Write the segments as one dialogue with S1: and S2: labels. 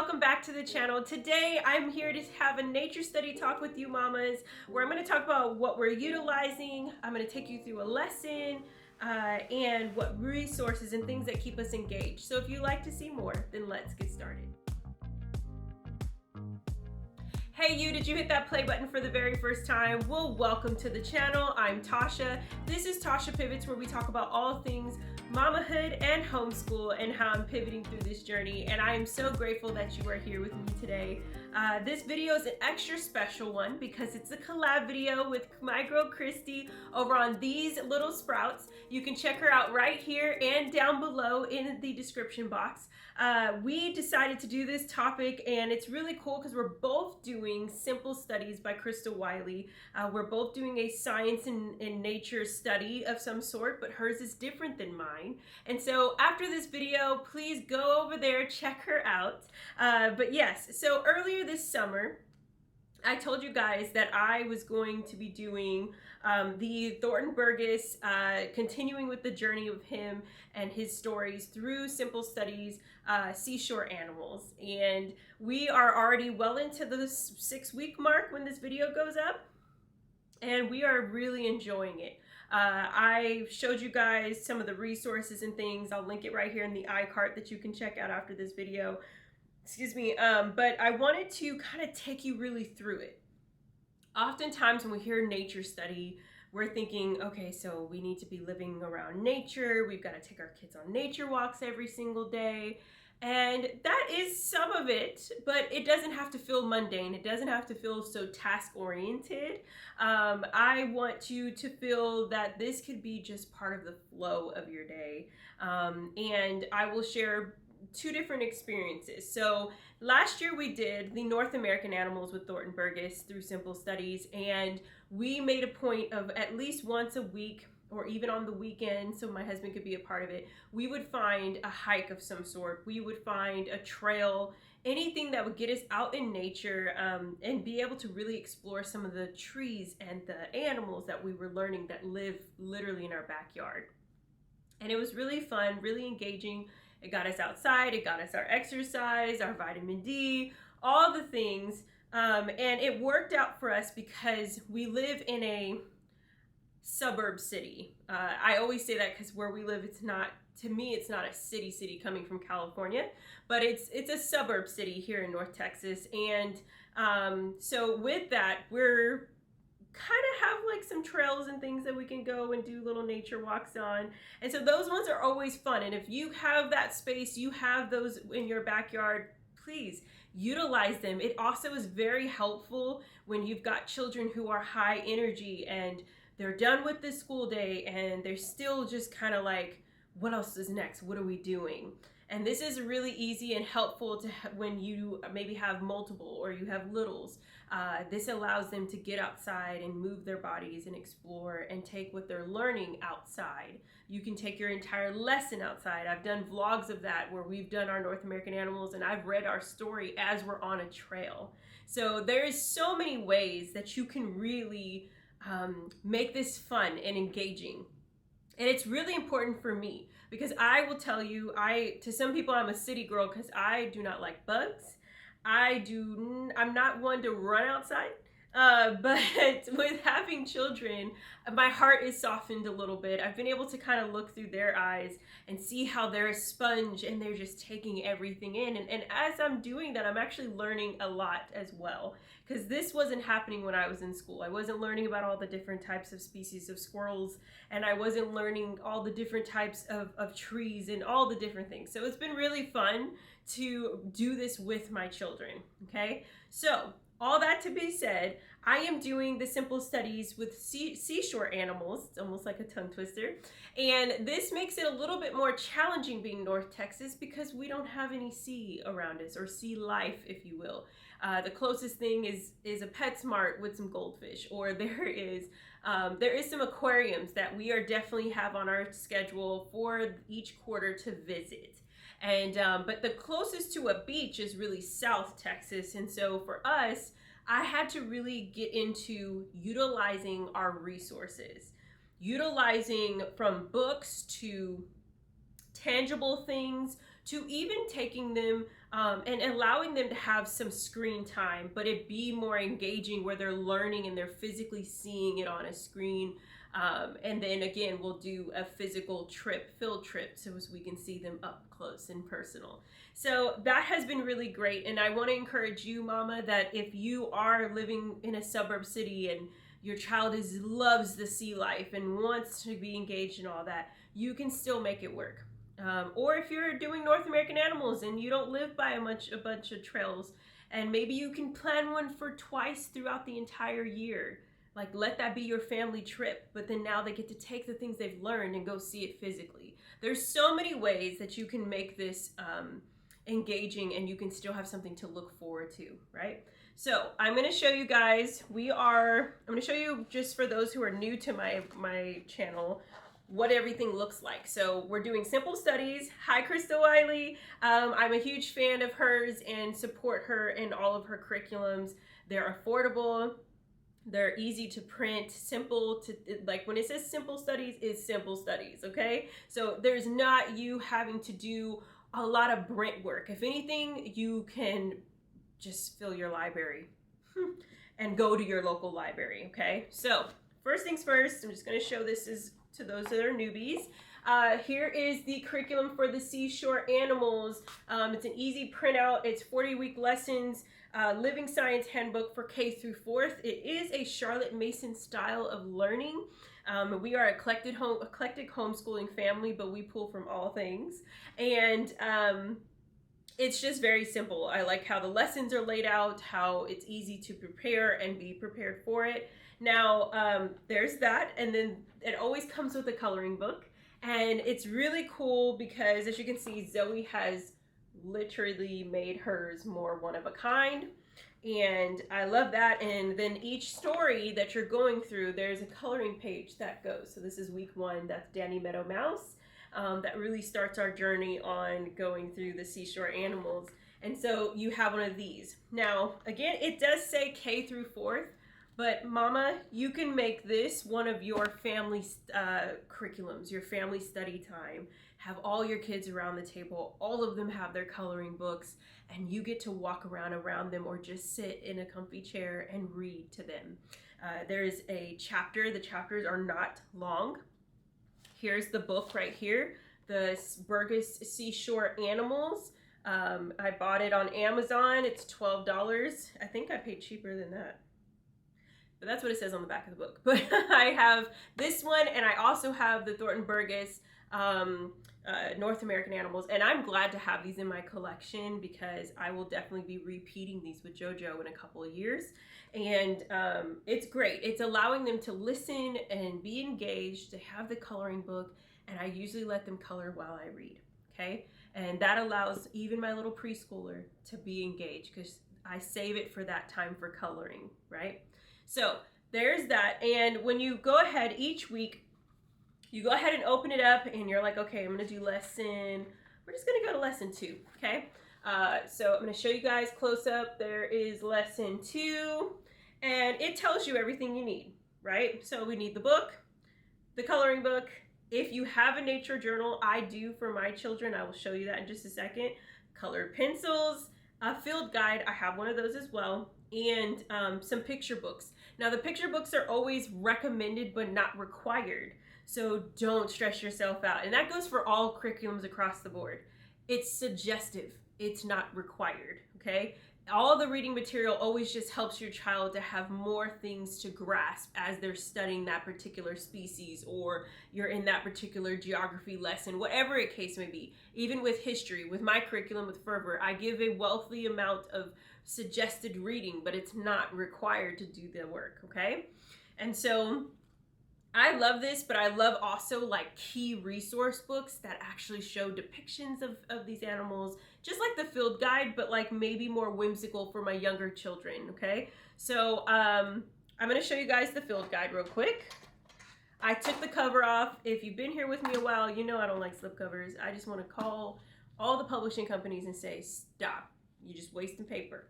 S1: welcome back to the channel. Today I'm here to have a nature study talk with you mamas, where I'm going to talk about what we're utilizing. I'm going to take you through a lesson and what resources and things that keep us engaged. So if you'd like to see more, then let's get started. Hey you, did you hit that play button for the very first time? Well, welcome to the channel. I'm Tasha. This is Tasha Pivots, where we talk about all things mamahood and homeschool and how I'm pivoting through this journey. And I am so grateful that you are here with me today. This video is an extra special one because it's a collab video with my girl Kristie over on These Little Sprouts. You can check her out right here and down below in the description box. We decided to do this topic, and it's really cool because we're both doing Simple Studies by Crystal Wiley. We're both doing a science and nature study of some sort, but hers is different than mine. And so after this video, please go over there, check her out. But yes, so earlier this summer, I told you guys that I was going to be doing the Thornton Burgess, continuing with the journey of him and his stories through Simple Studies, Seashore Animals. And we are already well into the 6-week mark when this video goes up, and we are really enjoying it. I showed you guys some of the resources and things. I'll link it right here in the iCart that you can check out after this video. Excuse me, but I wanted to kind of take you really through it. Oftentimes when we hear nature study, we're thinking, okay, so we need to be living around nature. We've got to take our kids on nature walks every single day. And that is some of it, but it doesn't have to feel mundane. It doesn't have to feel so task-oriented. I want you to feel that this could be just part of the flow of your day. And I will share 2 different experiences. So last year we did the North American animals with Thornton Burgess through Simple Studies, and we made a point of at least once a week, or even on the weekend, so my husband could be a part of it, we would find a hike of some sort. We would find a trail, anything that would get us out in nature, and be able to really explore some of the trees and the animals that we were learning that live literally in our backyard. And it was really fun, really engaging. It got us outside, it got us our exercise, our vitamin D, all the things. And it worked out for us because we live in a suburb city. I always say that because where we live, it's not, to me, it's not a city coming from California, but it's a suburb city here in North Texas. And so with that, we're kind of have like some trails and things that we can go and do little nature walks on. And so those ones are always fun. And if you have that space, you have those in your backyard, please utilize them. It also is very helpful when you've got children who are high energy and they're done with the school day and they're still just kind of like, what else is next? What are we doing? And this is really easy and helpful to when you maybe have multiple or you have littles. This allows them to get outside and move their bodies and explore and take what they're learning outside. You can take your entire lesson outside. I've done vlogs of that where we've done our North American animals and I've read our story as we're on a trail. So there's so many ways that you can really make this fun and engaging. And it's really important for me because I will tell you, to some people, I'm a city girl because I do not like bugs. I'm not one to run outside, but with having children, my heart is softened a little bit. I've been able to kind of look through their eyes and see how they're a sponge and they're just taking everything in. And as I'm doing that, I'm actually learning a lot as well, because this wasn't happening when I was in school. I wasn't learning about all the different types of species of squirrels, and I wasn't learning all the different types of trees and all the different things. So it's been really fun to do this with my children, okay? So all that to be said, I am doing the Simple Studies with seashore animals. It's almost like a tongue twister. And this makes it a little bit more challenging being North Texas because we don't have any sea around us, or sea life, if you will. The closest thing is a PetSmart with some goldfish, or there is some aquariums that we are definitely have on our schedule for each quarter to visit. And but the closest to a beach is really South Texas. And so for us, I had to really get into utilizing our resources, utilizing from books to tangible things to even taking them and allowing them to have some screen time, but it be more engaging where they're learning and they're physically seeing it on a screen. And then again, we'll do a physical field trip, so as we can see them up close and personal. So that has been really great. And I want to encourage you, mama, that if you are living in a suburb city and your child loves the sea life and wants to be engaged in all that, you can still make it work. Or if you're doing North American animals and you don't live by a bunch of trails, and maybe you can plan one for twice throughout the entire year. Like, let that be your family trip, but then now they get to take the things they've learned and go see it physically. There's so many ways that you can make this engaging, and you can still have something to look forward to, right? So I'm going to show you guys, I'm going to show you, just for those who are new to my channel, what everything looks like. So we're doing simple studies. Hi, Crystal Wiley. I'm a huge fan of hers and support her in all of her curriculums. They're affordable. They're easy to print, simple to, like when it says simple studies, it's simple studies, okay? So there's not you having to do a lot of print work. If anything, you can just fill your library and go to your local library, okay? So first things first, I'm just gonna show this to those that are newbies. Here is the curriculum for the seashore animals. It's an easy printout. It's 40-week lessons, living science handbook for K through 4th. It is a Charlotte Mason style of learning. We are eclectic homeschooling family, but we pull from all things. And it's just very simple. I like how the lessons are laid out, how it's easy to prepare and be prepared for it. Now, there's that, and then it always comes with a coloring book. And it's really cool because, as you can see, Zoe has literally made hers more one of a kind. And I love that. And then each story that you're going through, there's a coloring page that goes. So this is week 1, that's Danny Meadow Mouse. That really starts our journey on going through the seashore animals. And so you have one of these. Now, again, it does say K through 4th. But mama, you can make this one of your family curriculums, your family study time. Have all your kids around the table. All of them have their coloring books, and you get to walk around them or just sit in a comfy chair and read to them. There's a chapter. The chapters are not long. Here's the book right here, the Burgess Seashore Animals. I bought it on Amazon. It's $12. I think I paid cheaper than that. But that's what it says on the back of the book. But I have this one, and I also have the Thornton Burgess North American Animals, and I'm glad to have these in my collection because I will definitely be repeating these with JoJo in a couple of years. And it's great. It's allowing them to listen and be engaged, to have the coloring book, and I usually let them color while I read, okay? And that allows even my little preschooler to be engaged because I save it for that time for coloring, right? So there's that. And when you go ahead each week, you go ahead and open it up and you're like, okay, I'm going to do we're just going to go to lesson 2. Okay. So I'm going to show you guys close up. There is lesson 2 and it tells you everything you need, right? So we need the book, the coloring book. If you have a nature journal, I do for my children. I will show you that in just a second. Colored pencils, a field guide. I have one of those as well. And some picture books. Now the picture books are always recommended but not required. So don't stress yourself out. And that goes for all curriculums across the board. It's suggestive. It's not required, okay? All the reading material always just helps your child to have more things to grasp as they're studying that particular species, or you're in that particular geography lesson, whatever the case may be. Even with history, with my curriculum with Fervor, I give a wealthy amount of suggested reading, but it's not required to do the work, okay? And so I love this, but I love also like key resource books that actually show depictions of these animals, just like the field guide, but like maybe more whimsical for my younger children, okay? So I'm gonna show you guys the field guide real quick. I took the cover off. If you've been here with me a while, you know I don't like slip covers. I just wanna call all the publishing companies and say, stop, you're just wasting paper.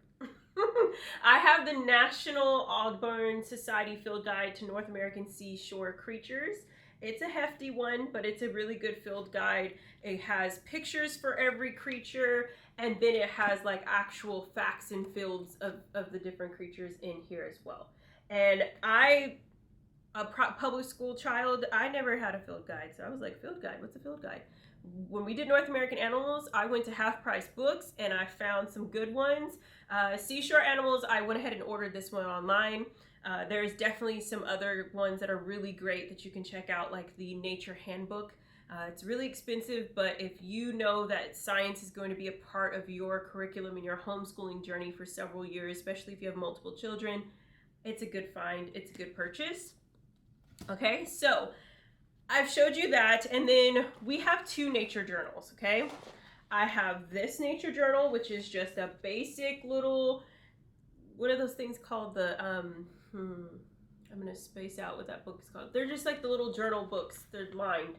S1: I have the National Audubon Society Field Guide to North American Seashore Creatures. It's a hefty one, but it's a really good field guide. It has pictures for every creature, And then it has like actual facts and fields of the different creatures in here as well. And a public school child, I never had a field guide. So I was like, field guide, what's a field guide? When we did North American Animals, I went to Half Price Books and I found some good ones. Seashore Animals, I went ahead and ordered this one online. There's definitely some other ones that are really great that you can check out, like the Nature Handbook. It's really expensive, but if you know that science is going to be a part of your curriculum and your homeschooling journey for several years, especially if you have multiple children, it's a good find, it's a good purchase. Okay, so I've showed you that, and then we have two nature journals, okay? I have this nature journal, which is just a basic little, what are those things called? I'm gonna space out what that book is called. They're just like the little journal books, they're lined,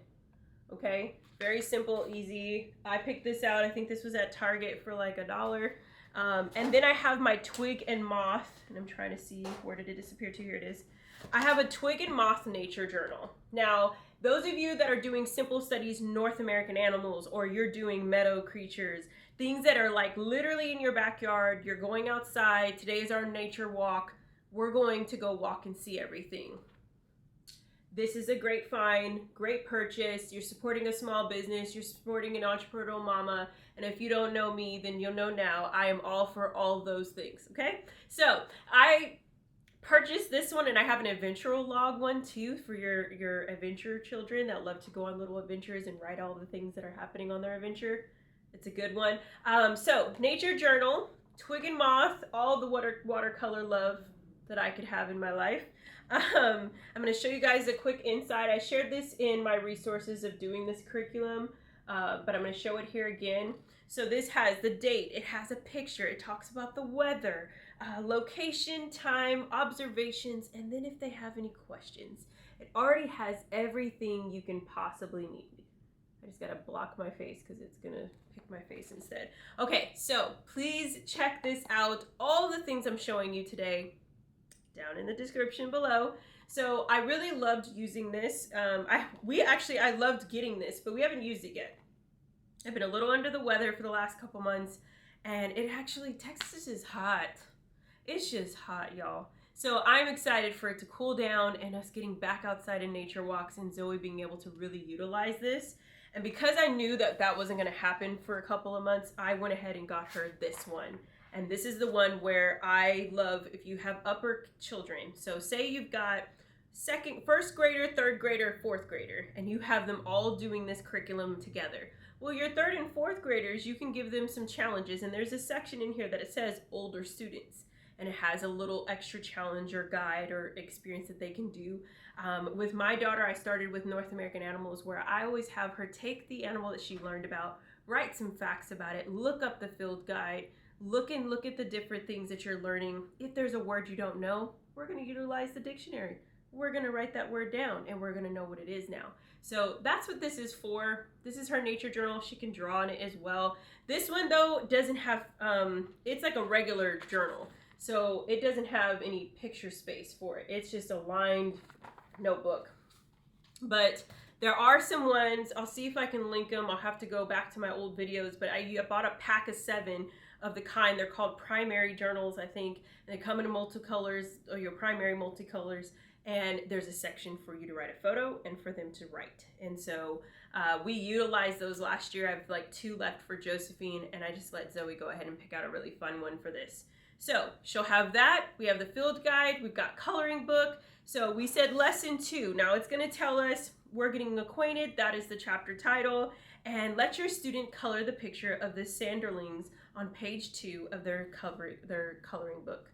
S1: okay? Very simple, easy. I picked this out, I think this was at Target for like $1. And then I have my Twig and Moth, and I'm trying to see, where did it disappear to? Here it is. I have a Twig and Moth nature journal. Now, those of you that are doing Simple Studies North American Animals, or you're doing meadow creatures, things that are like literally in your backyard, you're going outside, today is our nature walk, we're going to go walk and see everything. This is a great find, great purchase. You're supporting a small business, you're supporting an entrepreneurial mama, and if you don't know me, then you'll know now. I am all for all those things, okay? So I purchased this one, and I have an adventure log one too for your adventure children that love to go on little adventures and write all the things that are happening on their adventure. It's a good one. So nature journal, Twig and Moth, all the watercolor love that I could have in my life. I'm going to show you guys a quick insight. I shared this in my resources of doing this curriculum, but I'm going to show it here again. So this has the date, it has a picture, it talks about the weather, location, time, observations, and then if they have any questions. It already has everything you can possibly need. I just gotta block my face because it's gonna pick my face instead. Okay, so please check this out. All the things I'm showing you today down in the description below. So I really loved using this. I loved getting this, but we haven't used it yet. I've been a little under the weather for the last couple months, and Texas is hot. It's just hot, y'all. So I'm excited for it to cool down and us getting back outside in nature walks and Zoe being able to really utilize this. And because I knew that that wasn't going to happen for a couple of months, I went ahead and got her this one. And this is the one where I love if you have upper children. So say you've got first grader, third grader, fourth grader, and you have them all doing this curriculum together. Well, your third and fourth graders, you can give them some challenges, and there's a section in here that it says older students, and it has a little extra challenge or guide or experience that they can do. With my daughter, I started with North American Animals, where I always have her take the animal that she learned about, write some facts about it, look up the field guide, look at the different things that you're learning. If there's a word you don't know, we're going to utilize the dictionary. We're going to write that word down, and we're going to know what it is now. So that's what this is for. This is her nature journal. She can draw on it as well. This one, though, doesn't have, it's like a regular journal. So it doesn't have any picture space for it. It's just a lined notebook. But there are some ones, I'll see if I can link them. I'll have to go back to my old videos, but I bought a pack of 7 of the kind. They're called primary journals, I think. They come in multicolors, or your primary multicolors. And there's a section for you to write a photo and for them to write. And so we utilized those last year. I have like 2 left for Josephine, and I just let Zoe go ahead and pick out a really fun one for this. So she'll have that. We have the field guide. We've got coloring book. So we said lesson 2. Now it's going to tell us we're getting acquainted. That is the chapter title. And let your student color the picture of the sanderlings on page 2 of their coloring book.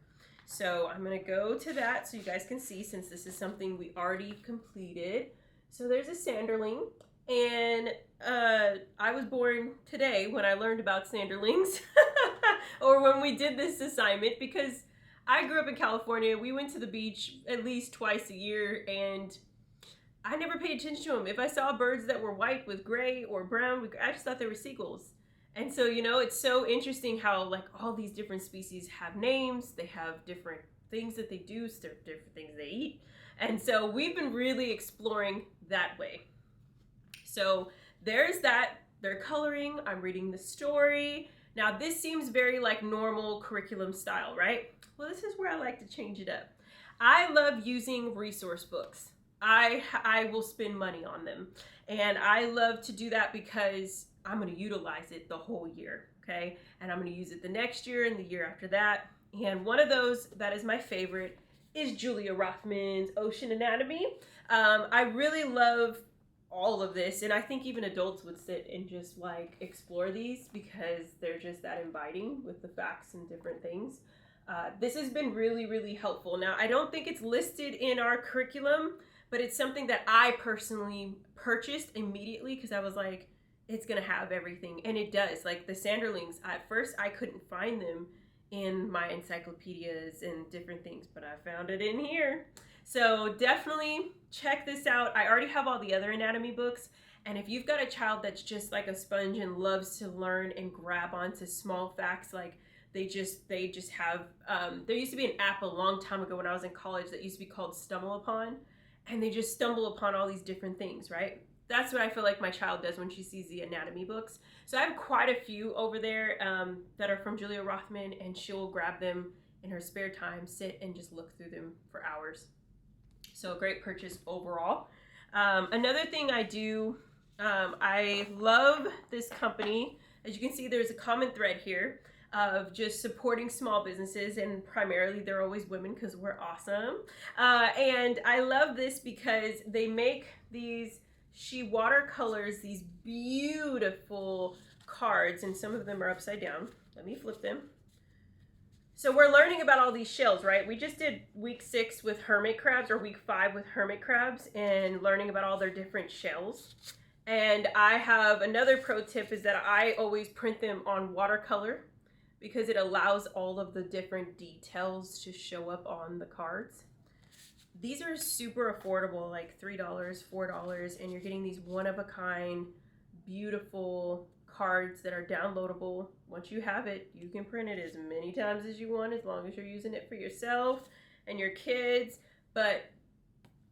S1: So I'm going to go to that so you guys can see, since this is something we already completed. So there's a sanderling, and I was born today when I learned about sanderlings, or when we did this assignment, because I grew up in California. We went to the beach at least twice a year, and I never paid attention to them. If I saw birds that were white with gray or brown, I just thought they were seagulls. And so, you know, it's so interesting how like all these different species have names, they have different things that they do, different things they eat. And so we've been really exploring that way. So there's that, they're coloring, I'm reading the story. Now this seems very like normal curriculum style, right? Well, this is where I like to change it up. I love using resource books. I will spend money on them. And I love to do that because I'm going to utilize it the whole year, okay? And I'm going to use it the next year and the year after that. And one of those that is my favorite is Julia Rothman's Ocean Anatomy. I really love all of this, and I think even adults would sit and just like explore these because they're just that inviting with the facts and different things. This has been really, really helpful. Now, I don't think it's listed in our curriculum, but it's something that I personally purchased immediately because I was like, it's gonna have everything, and it does. Like the Sanderlings, at first I couldn't find them in my encyclopedias and different things, but I found it in here. So definitely check this out. I already have all the other anatomy books, and if you've got a child that's just like a sponge and loves to learn and grab onto small facts, like they just have, there used to be an app a long time ago when I was in college that used to be called Stumble Upon, and they just stumble upon all these different things, right? That's what I feel like my child does when she sees the anatomy books. So I have quite a few over there that are from Julia Rothman, and she'll grab them in her spare time, sit and just look through them for hours. So a great purchase overall. Another thing I do, I love this company. As you can see, there's a common thread here of just supporting small businesses, and primarily they're always women because we're awesome. And I love this because they make these, she watercolors these beautiful cards, and some of them are upside down. Let me flip them. So we're learning about all these shells, right? We just did week 6 with hermit crabs, or week 5 with hermit crabs, and learning about all their different shells. And I have another pro tip is that I always print them on watercolor because it allows all of the different details to show up on the cards. These are super affordable, like $3, $4, and you're getting these one-of-a-kind, beautiful cards that are downloadable. Once you have it, you can print it as many times as you want, as long as you're using it for yourself and your kids. But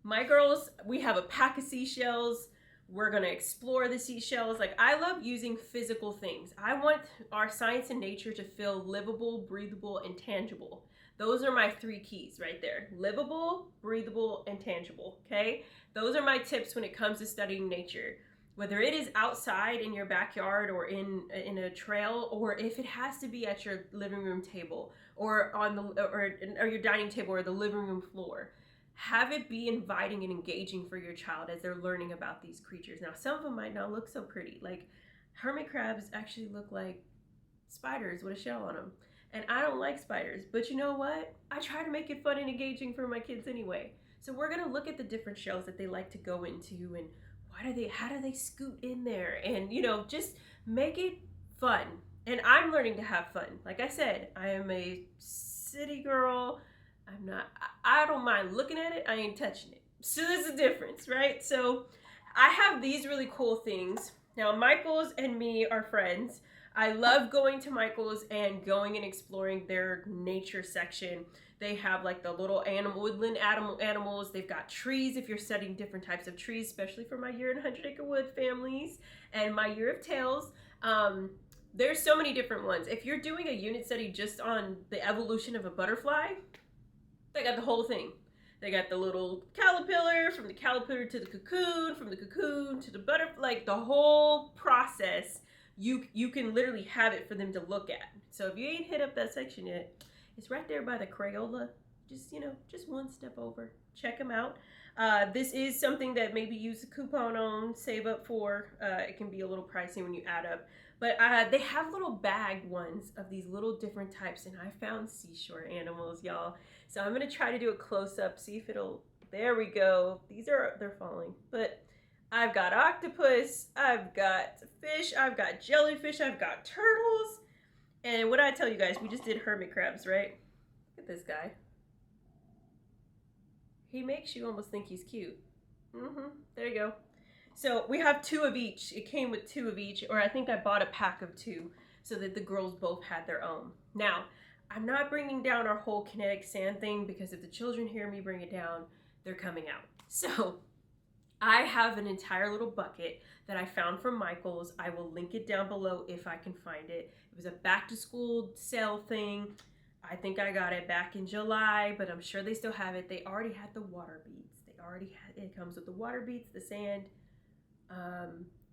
S1: my girls, we have a pack of seashells. We're gonna explore the seashells. Like, I love using physical things. I want our science and nature to feel livable, breathable, and tangible. Those are my 3 keys right there. Livable, breathable, and tangible, okay? Those are my tips when it comes to studying nature. Whether it is outside in your backyard or in a trail, or if it has to be at your living room table or on the or your dining table or the living room floor, have it be inviting and engaging for your child as they're learning about these creatures. Now, some of them might not look so pretty. Like hermit crabs actually look like spiders with a shell on them. And I don't like spiders, but you know what? I try to make it fun and engaging for my kids anyway. So we're gonna look at the different shells that they like to go into, and how do they scoot in there, and just make it fun. And I'm learning to have fun. Like I said, I am a city girl. I don't mind looking at it. I ain't touching it. So there's a difference, right? So I have these really cool things. Now, Michael's and me are friends. I love going to Michael's and going and exploring their nature section. They have like the little woodland animals. They've got trees if you're studying different types of trees, especially for my year in 100-acre wood families and my year of tales. There's so many different ones. If you're doing a unit study just on the evolution of a butterfly, they got the whole thing. They got the little caterpillar, from the caterpillar to the cocoon, from the cocoon to the butterfly, like the whole process. You can literally have it for them to look at. So if you ain't hit up that section yet, it's right there by the Crayola. Just one step over. Check them out. This is something that maybe use a coupon on, save up for. It can be a little pricey when you add up. But they have little bagged ones of these little different types, and I found seashore animals, y'all. So I'm gonna try to do a close-up, see if it'll, there we go. They're falling. But I've got octopus, I've got fish, I've got jellyfish, I've got turtles. And what did I tell you guys? We just did hermit crabs, right? Look at this guy. He makes you almost think he's cute. There you go. So we have 2 of each. It came with 2 of each, or I think I bought a pack of 2 so that the girls both had their own. Now, I'm not bringing down our whole kinetic sand thing because if the children hear me bring it down, they're coming out. So I have an entire little bucket that I found from Michael's. I will link it down below if I can find it. It was a back to school sale thing. I think I got it back in July, but I'm sure they still have it. They already had the water beads. They already had it. Comes with the water beads, the sand.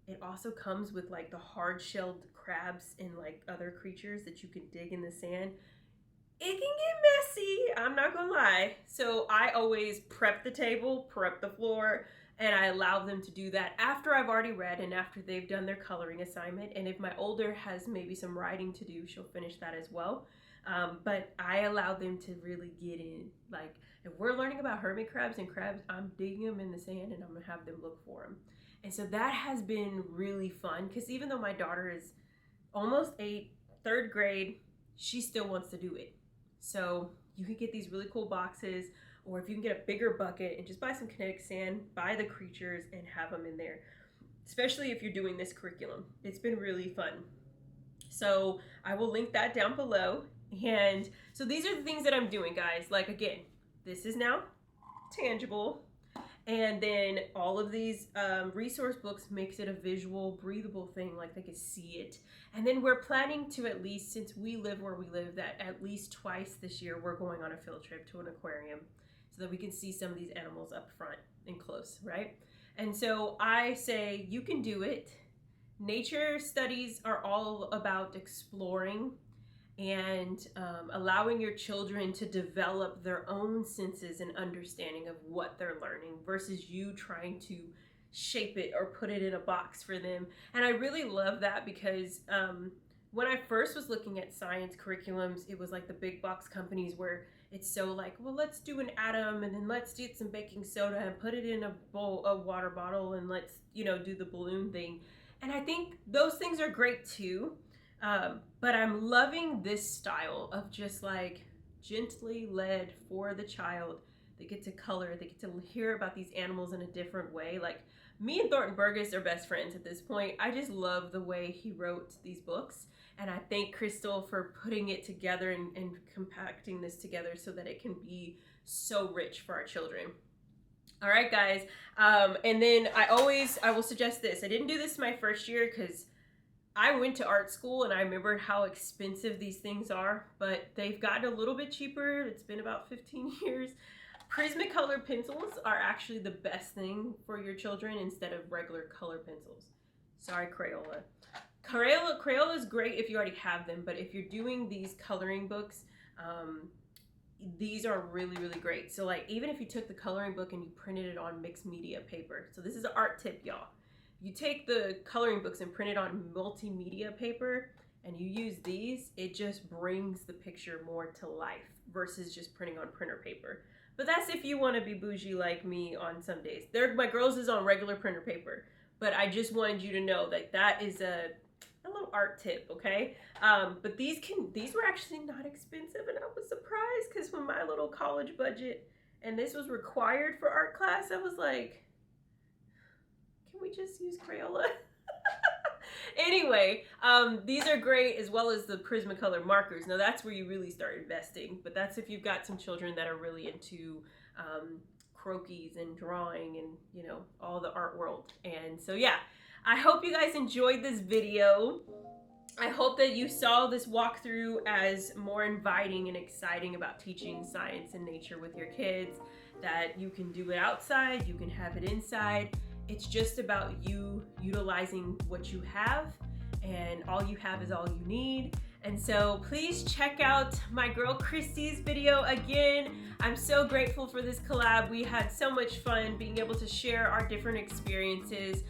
S1: It also comes with like the hard-shelled crabs and like other creatures that you can dig in the sand. It can get messy, I'm not gonna lie. So I always prep the table, prep the floor, and I allow them to do that after I've already read and after they've done their coloring assignment. And if my older has maybe some writing to do, she'll finish that as well. But I allow them to really get in. Like if we're learning about hermit crabs and crabs, I'm digging them in the sand and I'm gonna have them look for them. And so that has been really fun because even though my daughter is almost 8, 3rd grade, she still wants to do it. So you can get these really cool boxes, or if you can get a bigger bucket and just buy some kinetic sand, buy the creatures and have them in there, especially if you're doing this curriculum. It's been really fun. So I will link that down below. And so these are the things that I'm doing, guys. Like again, this is now tangible. And then all of these resource books makes it a visual, breathable thing, like they can see it. And then we're planning to at least, since we live where we live, that at least twice this year we're going on a field trip to an aquarium so that we can see some of these animals up front and close, right? And so I say you can do it. Nature studies are all about exploring and allowing your children to develop their own senses and understanding of what they're learning versus you trying to shape it or put it in a box for them. And I really love that because when I first was looking at science curriculums, it was like the big box companies where it's so like, well, let's do an atom and then let's get some baking soda and put it in a water bottle and let's, do the balloon thing. And I think those things are great too. But I'm loving this style of just like gently led for the child. They get to color, they get to hear about these animals in a different way. Like me and Thornton Burgess are best friends at this point. I just love the way he wrote these books. And I thank Crystal for putting it together and compacting this together so that it can be so rich for our children. All right, guys. And then I will suggest this. I didn't do this my first year because I went to art school and I remembered how expensive these things are, but they've gotten a little bit cheaper. It's been about 15 years. Prismacolor pencils are actually the best thing for your children instead of regular color pencils. Sorry, Crayola. Crayola is great if you already have them, but if you're doing these coloring books, these are really, really great. So like even if you took the coloring book and you printed it on mixed media paper. So this is an art tip, y'all. You take the coloring books and print it on multimedia paper and you use these, it just brings the picture more to life versus just printing on printer paper. But that's if you want to be bougie like me on some days. My girls is on regular printer paper, but I just wanted you to know that that is a little art tip, okay? But these were actually not expensive, and I was surprised because when my little college budget and this was required for art class, I was like, can we just use Crayola? Anyway, these are great, as well as the Prismacolor markers. Now that's where you really start investing, but that's if you've got some children that are really into croquis and drawing and all the art world. And so yeah, I hope you guys enjoyed this video. I hope that you saw this walkthrough as more inviting and exciting about teaching science and nature with your kids, that you can do it outside, you can have it inside. It's just about you utilizing what you have, and all you have is all you need. And so please check out my girl Kristie's video again. I'm so grateful for this collab. We had so much fun being able to share our different experiences.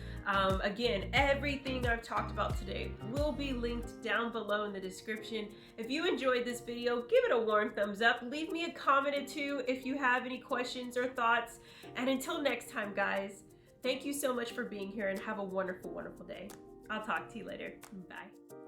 S1: Again, everything I've talked about today will be linked down below in the description. If you enjoyed this video, give it a warm thumbs up. Leave me a comment or two if you have any questions or thoughts. And until next time, guys, thank you so much for being here and have a wonderful, wonderful day. I'll talk to you later. Bye.